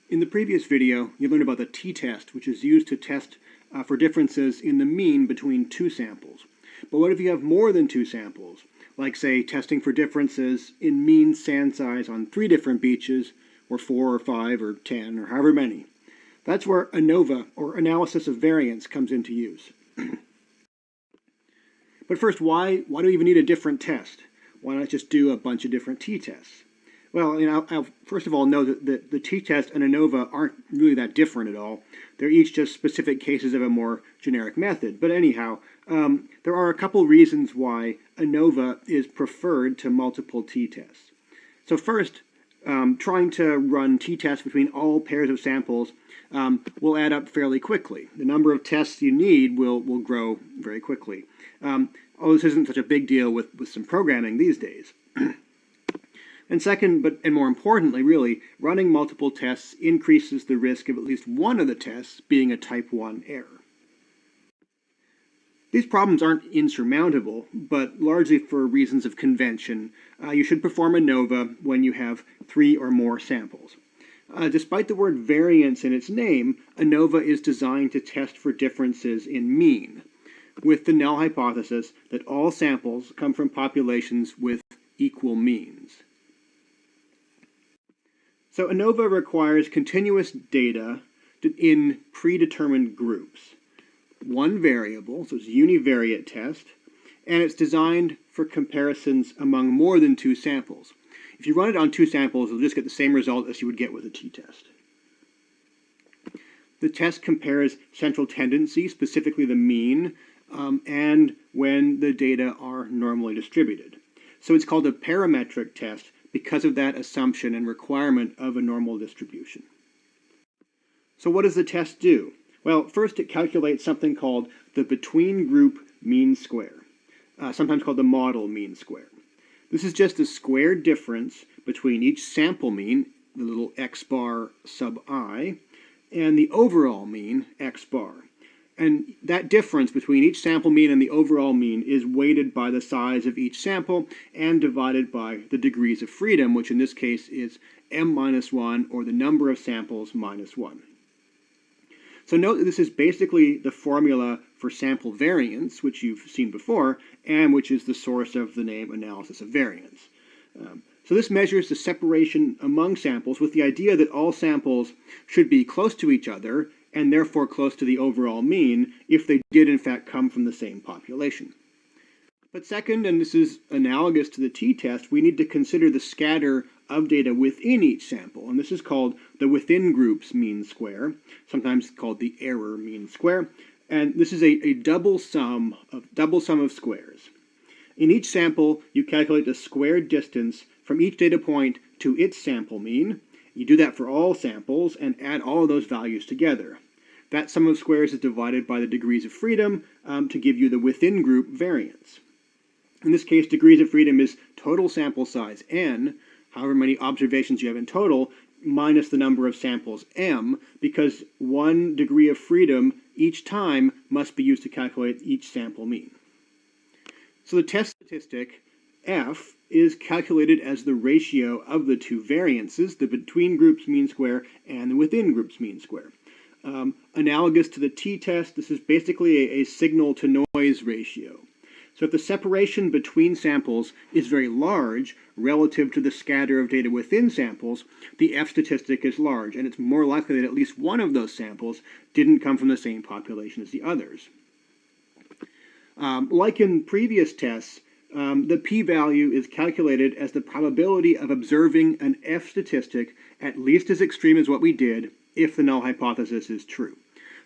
In the previous video, you learned about the t-test, which is used to test for differences in the mean between two samples. But what if you have more than two samples? Like, say, testing for differences in mean sand size on 3 different beaches, or 4 or 5 or 10 or however many. That's where Anova, or analysis of variance, comes into use. But first, why do we even need a different test? Why not just do a bunch of different t-tests? Well, I'll first of all note that the t-test and Anova aren't really that different at all. They're each just specific cases of a more generic method. But anyhow, there are a couple reasons why Anova is preferred to multiple t-tests. So first, trying to run t-tests between all pairs of samples will add up fairly quickly. The number of tests you need will grow very quickly. Although this isn't such a big deal with some programming these days. And second, and more importantly, really, running multiple tests increases the risk of at least one of the tests being a type 1 error. These problems aren't insurmountable, but largely for reasons of convention, you should perform Anova when you have 3 or more samples. Despite the word variance in its name, Anova is designed to test for differences in mean, with the null hypothesis that all samples come from populations with equal means. So Anova requires continuous data in predetermined groups. One variable, so it's a univariate test, and it's designed for comparisons among more than 2 samples. If you run it on 2 samples, you'll just get the same result as you would get with a t-test. The test compares central tendency, specifically the mean, and when the data are normally distributed. So it's called a parametric test because of that assumption and requirement of a normal distribution. So what does the test do? Well, first it calculates something called the between group mean square, sometimes called the model mean square. This is just the squared difference between each sample mean, the little x bar sub I, and the overall mean, x bar. And that difference between each sample mean and the overall mean is weighted by the size of each sample and divided by the degrees of freedom, which in this case is m minus 1, or the number of samples minus 1. So note that this is basically the formula for sample variance, which you've seen before, and which is the source of the name analysis of variance. So this measures the separation among samples with the idea that all samples should be close to each other and therefore close to the overall mean if they did in fact come from the same population. But second, and this is analogous to the t-test, we need to consider the scatter of data within each sample, and this is called the within groups mean square, sometimes called the error mean square, and this is a double sum of squares. In each sample, you calculate the squared distance from each data point to its sample mean. You do that for all samples and add all of those values together. That sum of squares is divided by the degrees of freedom to give you the within group variance. In this case, degrees of freedom is total sample size n, however many observations you have in total, minus the number of samples m, because 1 degree of freedom each time must be used to calculate each sample mean. So the test statistic, f, is calculated as the ratio of the 2 variances, the between groups mean square and the within groups mean square. Analogous to the t-test, this is basically a signal-to-noise ratio. So if the separation between samples is very large relative to the scatter of data within samples, the F statistic is large, and it's more likely that at least one of those samples didn't come from the same population as the others. Like in previous tests, the p-value is calculated as the probability of observing an F statistic at least as extreme as what we did if the null hypothesis is true.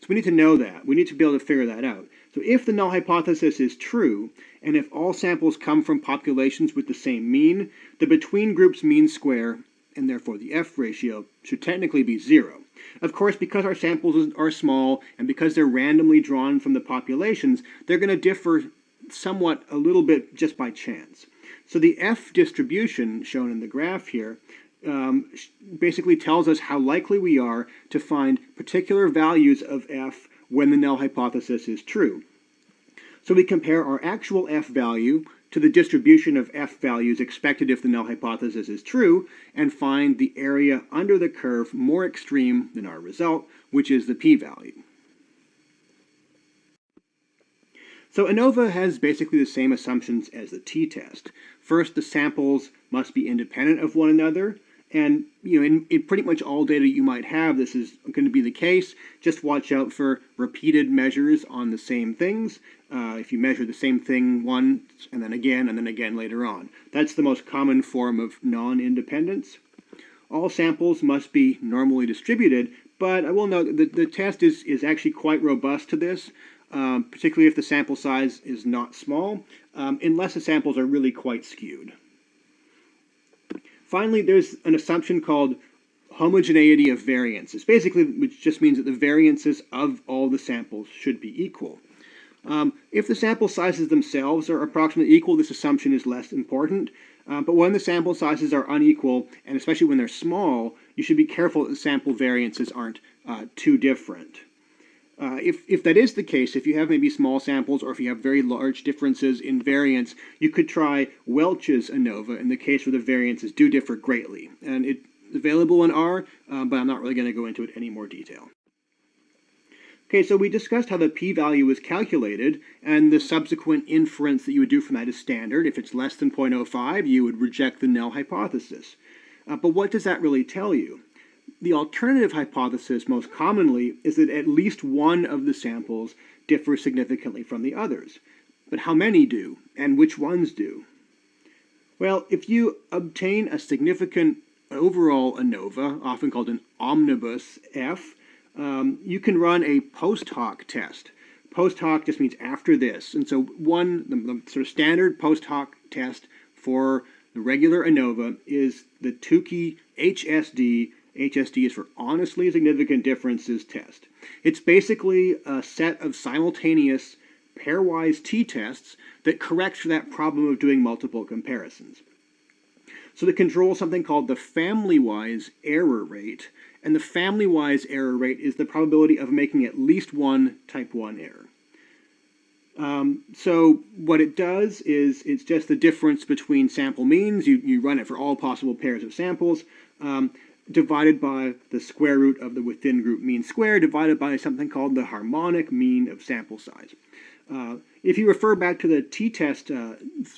So we need to know that. We need to be able to figure that out. So if the null hypothesis is true, and if all samples come from populations with the same mean, the between groups mean square, and therefore the F ratio, should technically be 0. Of course, because our samples are small, and because they're randomly drawn from the populations, they're going to differ somewhat a little bit just by chance. So the F distribution, shown in the graph here, basically tells us how likely we are to find particular values of F when the null hypothesis is true. So we compare our actual F value to the distribution of f values expected if the null hypothesis is true, and find the area under the curve more extreme than our result, which is the p-value. So Anova has basically the same assumptions as the t-test. First, the samples must be independent of one another, and in pretty much all data you might have, this is going to be the case. Just watch out for repeated measures on the same things. If you measure the same thing once, and then again later on. That's the most common form of non-independence. All samples must be normally distributed, but I will note that the test is actually quite robust to this, particularly if the sample size is not small, unless the samples are really quite skewed. Finally, there's an assumption called homogeneity of variances, basically, which just means that the variances of all the samples should be equal. If the sample sizes themselves are approximately equal, this assumption is less important. But when the sample sizes are unequal, and especially when they're small, you should be careful that the sample variances aren't too different. If that is the case, if you have maybe small samples or if you have very large differences in variance, you could try Welch's Anova in the case where the variances do differ greatly. And it's available in R, but I'm not really going to go into it in any more detail. Okay, so we discussed how the p-value is calculated, and the subsequent inference that you would do from that is standard. If it's less than 0.05, you would reject the null hypothesis. But what does that really tell you? The alternative hypothesis, most commonly, is that at least one of the samples differs significantly from the others. But how many do, and which ones do? Well, if you obtain a significant overall Anova, often called an omnibus F, you can run a post hoc test. Post hoc just means after this. And so the sort of standard post hoc test for the regular Anova is the Tukey HSD. HSD is for honestly significant differences test. It's basically a set of simultaneous pairwise t-tests that corrects for that problem of doing multiple comparisons. So they control something called the family-wise error rate, and the family-wise error rate is the probability of making at least one type 1 error. So what it does is it's just the difference between sample means. You run it for all possible pairs of samples, divided by the square root of the within group mean square, divided by something called the harmonic mean of sample size. If you refer back to the t-test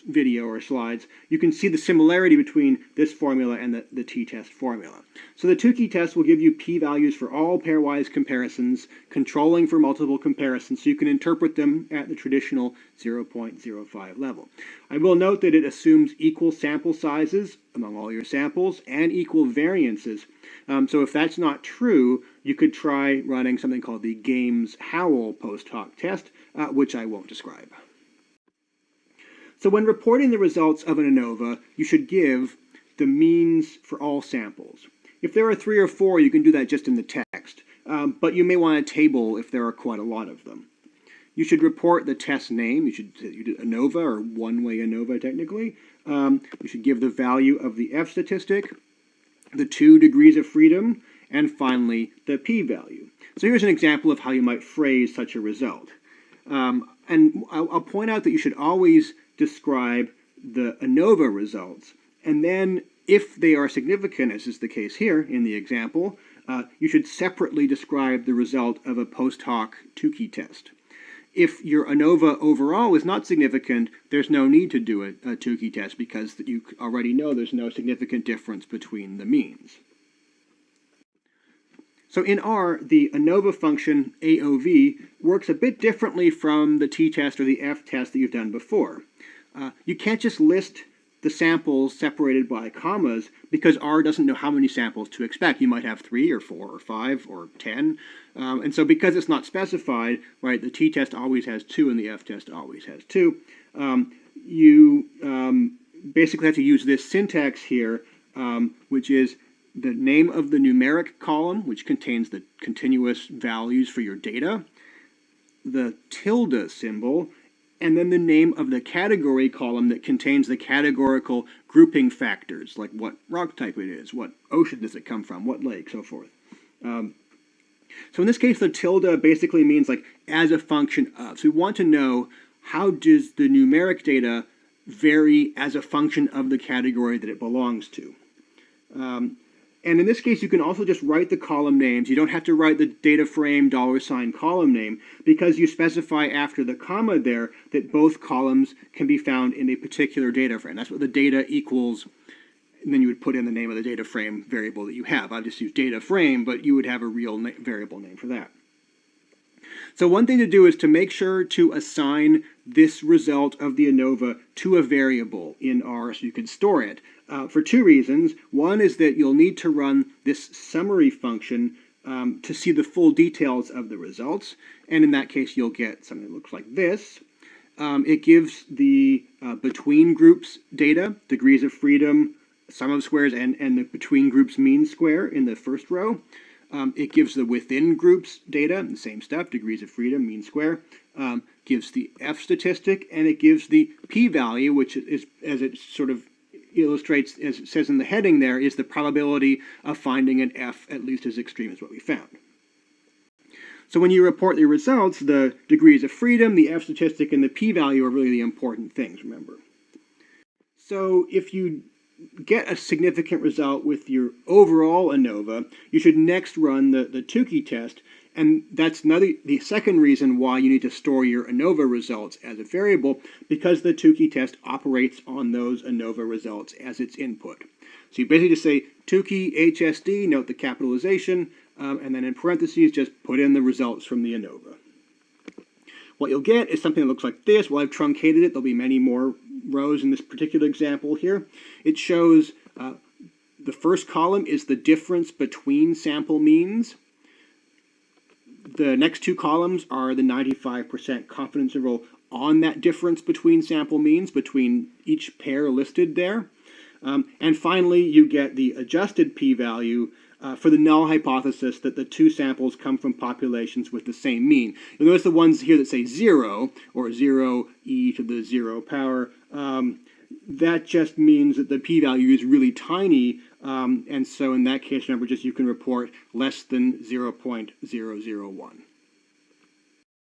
video or slides, you can see the similarity between this formula and the t-test formula. So the Tukey test will give you p-values for all pairwise comparisons, controlling for multiple comparisons, so you can interpret them at the traditional 0.05 level. I will note that it assumes equal sample sizes among all your samples and equal variances. So if that's not true, you could try running something called the Games-Howell post hoc test, which I won't describe. So when reporting the results of an Anova, you should give the means for all samples. If there are 3 or 4, you can do that just in the text, but you may want a table if there are quite a lot of them. You should report the test name. You do Anova, or one-way Anova technically. You should give the value of the F statistic, the 2 degrees of freedom, and finally the p-value. So here's an example of how you might phrase such a result. And I'll point out that you should always describe the Anova results, and then if they are significant, as is the case here in the example, you should separately describe the result of a post hoc Tukey test. If your Anova overall is not significant, there's no need to do a Tukey test because you already know there's no significant difference between the means. So in R, the Anova function AOV works a bit differently from the t-test or the f-test that you've done before. You can't just list the samples separated by commas because R doesn't know how many samples to expect. You might have 3 or 4 or 5 or 10. And so because it's not specified, right, the t-test always has 2 and the f-test always has 2. You basically have to use this syntax here, which is the name of the numeric column, which contains the continuous values for your data, the tilde symbol, and then the name of the category column that contains the categorical grouping factors, like what rock type it is, what ocean does it come from, what lake, so forth. So in this case, the tilde basically means like as a function of. So we want to know how does the numeric data vary as a function of the category that it belongs to. And in this case, you can also just write the column names. You don't have to write the data frame $ column name because you specify after the comma there that both columns can be found in a particular data frame. That's what the data equals, and then you would put in the name of the data frame variable that you have. I just use data frame, but you would have a real variable name for that. So one thing to do is to make sure to assign this result of the ANOVA to a variable in R so you can store it. For two reasons. One is that you'll need to run this summary function to see the full details of the results. And in that case, you'll get something that looks like this. It gives the between groups data, degrees of freedom, sum of squares, and the between groups mean square in the first row. It gives the within groups data, the same stuff, degrees of freedom, mean square. Gives the F statistic, and it gives the p-value, which is, as it sort of illustrates, as it says in the heading there, is the probability of finding an F at least as extreme as what we found. So when you report the results, the degrees of freedom, the F statistic, and the p-value are really the important things, remember. So if you get a significant result with your overall ANOVA, you should next run the Tukey test, and that's the second reason why you need to store your ANOVA results as a variable, because the Tukey test operates on those ANOVA results as its input. So you basically just say Tukey HSD, note the capitalization, and then in parentheses just put in the results from the ANOVA. What you'll get is something that looks like this. Well, I've truncated it. There'll be many more rows in this particular example here. It shows the first column is the difference between sample means. The next two columns are the 95% confidence interval on that difference between sample means, between each pair listed there. And finally, you get the adjusted p-value for the null hypothesis that the two samples come from populations with the same mean. You'll notice the ones here that say 0, or 0 e to the 0 power, that just means that the p-value is really tiny, and so in that case, remember, just you can report less than 0.001.